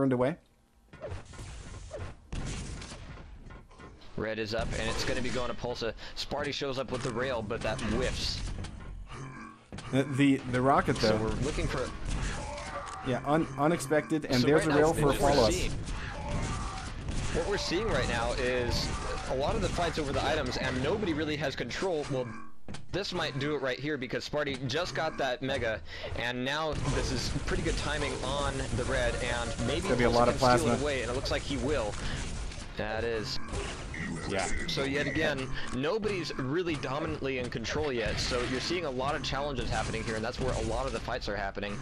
turned away. Red is up, and it's going to be going to pulseh. Spart1e shows up with the rail, but that whiffs. The rocket, though. So we're looking for... Yeah, unexpected, and So there's right a rail now, for a follow-up. What we're seeing right now is a lot of the fights over the items, and nobody really has control. Well, this might do it right here because spart1e just got that mega, and now this is pretty good timing on the red, and maybe There'll be a lot of can steal plasma. it away, and it looks like he will. That is. Yeah. So yet again, nobody's really dominantly in control yet, so you're seeing a lot of challenges happening here, and that's where a lot of the fights are happening.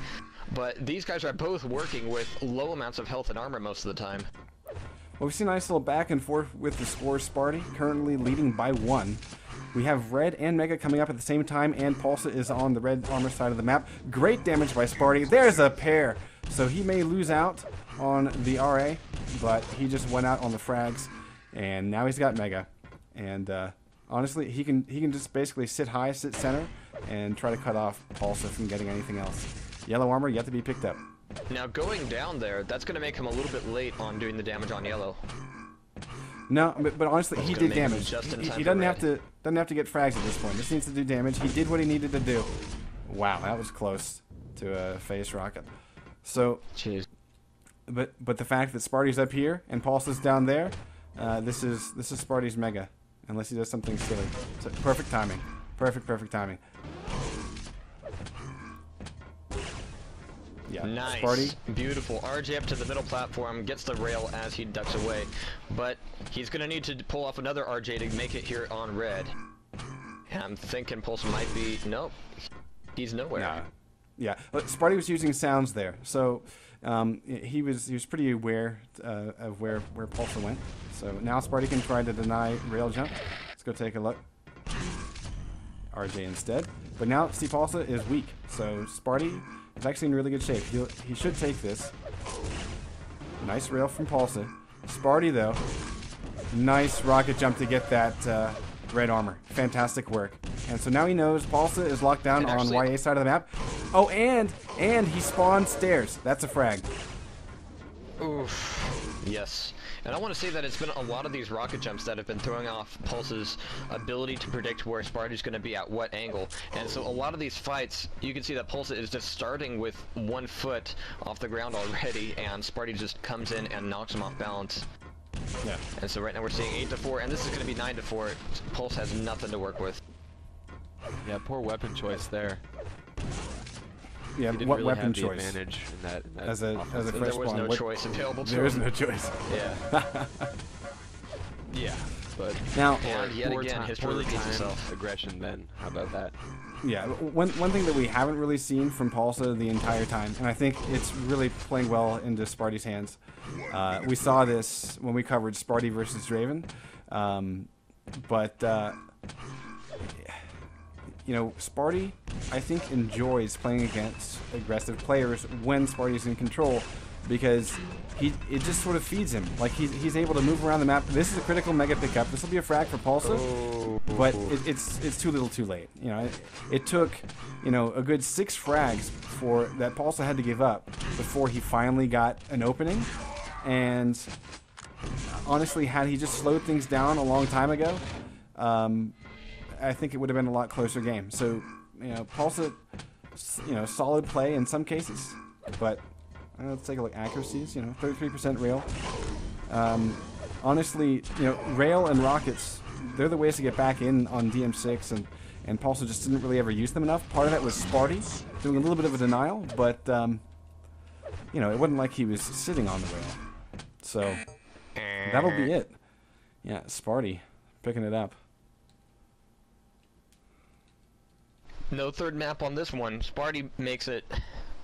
But these guys are both working with low amounts of health and armor most of the time. Well, we've seen a nice little back and forth with the score. spart1e currently leading by 1. We have Red and Mega coming up at the same time, and pulseh is on the red armor side of the map. Great damage by spart1e. There's a pair! So he may lose out on the RA, but he just went out on the frags, and now he's got Mega. And honestly, he can just basically sit high, sit center, and try to cut off pulseh from getting anything else. Yellow armor yet to be picked up. Now going down there, that's going to make him a little bit late on doing the damage on yellow. No, but honestly, he did damage. He doesn't have to get frags at this point. Just needs to do damage. He did what he needed to do. Wow, that was close to a face rocket. So, jeez. But the fact that spart1e's up here and pulseh's down there, this is spart1e's Mega, unless he does something silly. So, perfect timing. Perfect timing. Yeah, nice. spart1e. Beautiful. RJ up to the middle platform, gets the rail as he ducks away. But he's going to need to pull off another RJ to make it here on red. And I'm thinking pulseh might be... Nope. He's nowhere. Nah. Yeah, but spart1e was using sounds there. So he was pretty aware of where pulseh went. So now spart1e can try to deny rail jump. Let's go take a look. RJ instead. But now see pulseh is weak. So spart1e is actually in really good shape. He should take this. Nice rail from pulseh. spart1e though, nice rocket jump to get that red armor. Fantastic work. And so now he knows pulseh is locked down on YA side of the map. Oh, and he spawned stairs. That's a frag. Oof. Yes. And I want to say that it's been a lot of these rocket jumps that have been throwing off pulseh's ability to predict where spart1e's going to be at what angle. And so a lot of these fights, you can see that pulseh is just starting with 1 foot off the ground already, and spart1e just comes in and knocks him off balance. Yeah. And so right now we're seeing 8-4, and this is going to be 9-4. Pulseh has nothing to work with. Yeah, poor weapon choice there. Yeah, what really weapon have the choice? Advantage in that As a fresh there was spawn, no choice available to There is him. no choice. Yeah. Yeah, but Now, and yet again, history repeats itself. Aggression then. How about that? yeah, one thing that we haven't really seen from pulseh the entire time, and I think it's really playing well into spart1e's hands. We saw this when we covered spart1e versus Draven, but you know, spart1e, I think, enjoys playing against aggressive players when spart1e is in control, because it just sort of feeds him. Like he's able to move around the map. This is a critical mega pickup. This will be a frag for pulseh, but it's too little, too late. You know, it took, you know, a good 6 frags for that pulseh had to give up before he finally got an opening. And honestly, had he just slowed things down a long time ago, I think it would have been a lot closer game. So, you know, pulseh, you know, solid play in some cases, but let's take a look. Accuracies, you know, 33% rail. Honestly, you know, rail and rockets, they're the ways to get back in on DM6, and pulseh just didn't really ever use them enough. Part of that was spart1e doing a little bit of a denial, but you know, it wasn't like he was sitting on the rail. So that'll be it. Yeah, spart1e picking it up. No third map on this one. spart1e makes it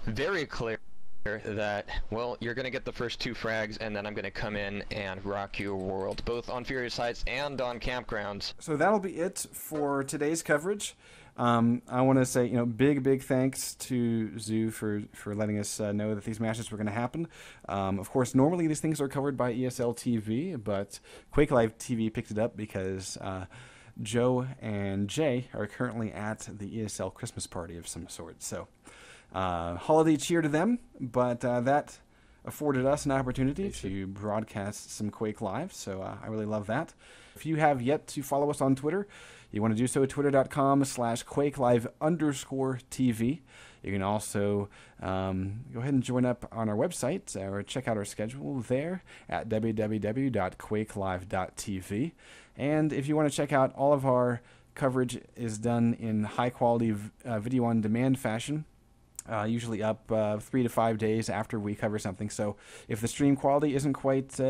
very clear that, well, you're going to get the first 2 frags, and then I'm going to come in and rock your world, both on Furious Heights and on campgrounds. So that'll be it for today's coverage. I want to say, you know, big thanks to Zoo for letting us know that these matches were going to happen. Of course, normally these things are covered by ESL TV, but Quake Live TV picked it up because Joe and Jay are currently at the ESL Christmas party of some sort. So holiday cheer to them, but that afforded us an opportunity to broadcast some Quake Live, so I really love that. If you have yet to follow us on Twitter, you want to do so at twitter.com/QuakeLive_TV. You can also go ahead and join up on our website or check out our schedule there at www.quakelive.tv. And if you want to check out all of our coverage is done in high-quality video on demand fashion, usually up 3 to 5 days after we cover something. So if the stream quality isn't quite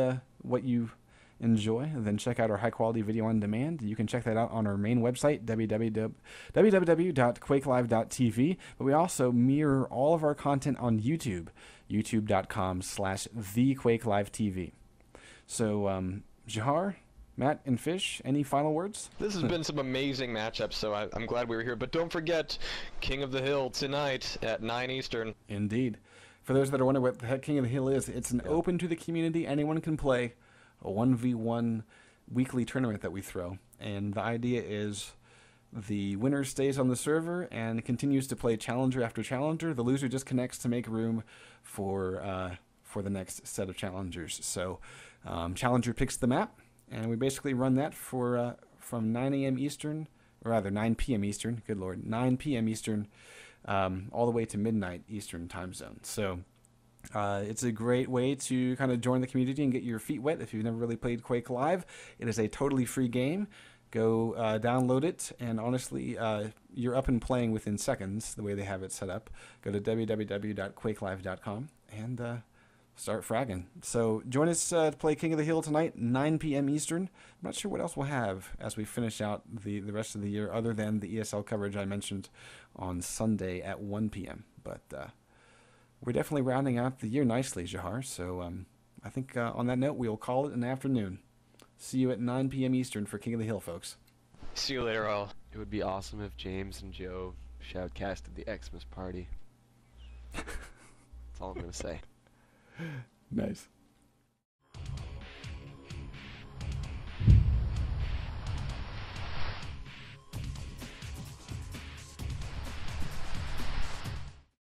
what you enjoy, then check out our high-quality video on demand. You can check that out on our main website, www.quakelive.tv. But we also mirror all of our content on YouTube, youtube.com/thequakelivetv. So, Jahar, Matt, and Fish, any final words? This has been some amazing matchups, so I'm glad we were here. But don't forget, King of the Hill tonight at 9 Eastern. Indeed. For those that are wondering what the heck King of the Hill is, it's an open to the community, anyone can play, a 1v1 weekly tournament that we throw. And the idea is the winner stays on the server and continues to play challenger after challenger. The loser just connects to make room for the next set of challengers. So challenger picks the map, and we basically run that for from 9 a.m. Eastern, or rather 9 p.m. Eastern, good lord, 9 p.m. Eastern, all the way to midnight Eastern time zone. So it's a great way to kind of join the community and get your feet wet if you've never really played Quake Live. It is a totally free game. Go download it, and honestly, you're up and playing within seconds the way they have it set up. Go to www.quakelive.com and start fragging. So join us to play King of the Hill tonight, 9 p.m. Eastern. I'm not sure what else we'll have as we finish out the rest of the year other than the ESL coverage I mentioned on Sunday at 1 p.m. But we're definitely rounding out the year nicely, Jahar. So I think on that note, we'll call it an afternoon. See you at 9 p.m. Eastern for King of the Hill, folks. See you later, all. It would be awesome if James and Joe shoutcasted the Xmas party. That's all I'm going to say. Nice.